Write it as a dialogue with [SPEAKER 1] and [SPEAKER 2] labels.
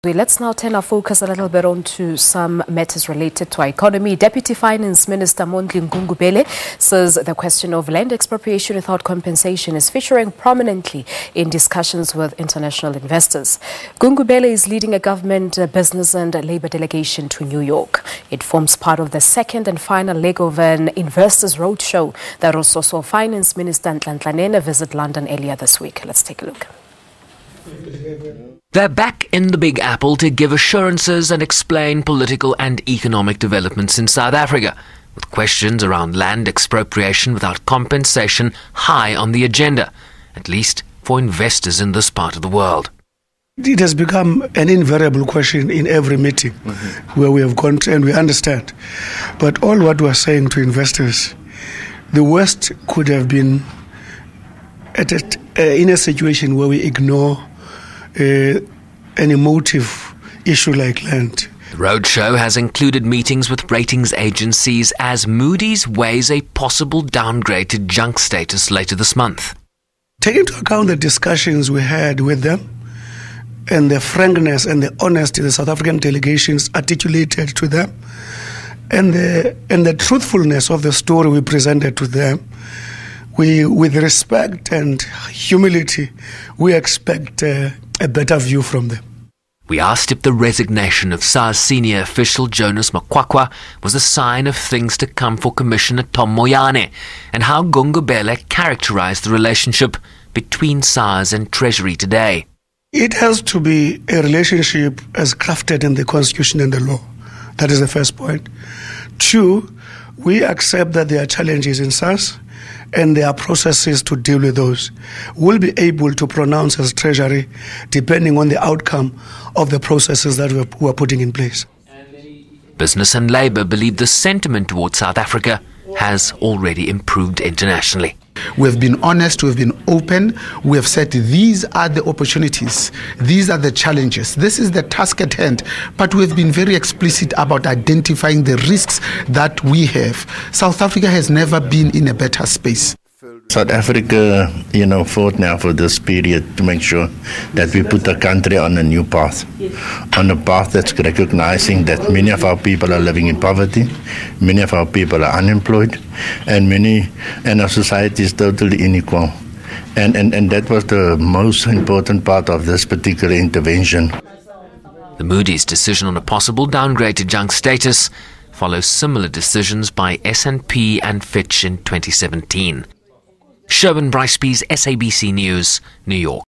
[SPEAKER 1] Let's now turn our focus a little bit on to some matters related to our economy. Deputy Finance Minister Mondli Gungubele says the question of land expropriation without compensation is featuring prominently in discussions with international investors. Gungubele is leading a government, business and labor delegation to New York. It forms part of the second and final leg of an investors roadshow that also saw Finance Minister Nhlanhla Nene visit London earlier this week. Let's take a look.
[SPEAKER 2] They're back in the Big Apple to give assurances and explain political and economic developments in South Africa, with questions around land expropriation without compensation high on the agenda, at least for investors in this part of the world.
[SPEAKER 3] It has become an invariable question in every meeting where we have gone to, and we understand. But all what we are saying to investors, the West could have been in a situation where we ignore an emotive issue like land.
[SPEAKER 2] The roadshow has included meetings with ratings agencies as Moody's weighs a possible downgrade to junk status later this month.
[SPEAKER 3] Taking into account the discussions we had with them and the frankness and the honesty the South African delegations articulated to them and the truthfulness of the story we presented to them, we, with respect and humility, we expect a better view from them.
[SPEAKER 2] We asked if the resignation of SARS senior official Jonas Makwakwa was a sign of things to come for Commissioner Tom Moyane, and how Gungubele characterized the relationship between SARS and Treasury today.
[SPEAKER 3] It has to be a relationship as crafted in the Constitution and the law. That is the first point. Two, we accept that there are challenges in SARS and there are processes to deal with those. We'll be able to pronounce as Treasury depending on the outcome of the processes that we're putting in place.
[SPEAKER 2] Business and Labour believe the sentiment towards South Africa has already improved internationally.
[SPEAKER 4] We've been honest, we've been open, we have said these are the opportunities, these are the challenges, this is the task at hand, but we've been very explicit about identifying the risks that we have. South Africa has never been in a better space.
[SPEAKER 5] South Africa, fought now for this period to make sure that we put the country on a new path, on a path that's recognizing that many of our people are living in poverty, many of our people are unemployed, and our society is totally unequal. And that was the most important part of this particular intervention.
[SPEAKER 2] The Moody's decision on a possible downgrade to junk status follows similar decisions by S&P and Fitch in 2017. Bryce-Pease, SABC News, New York.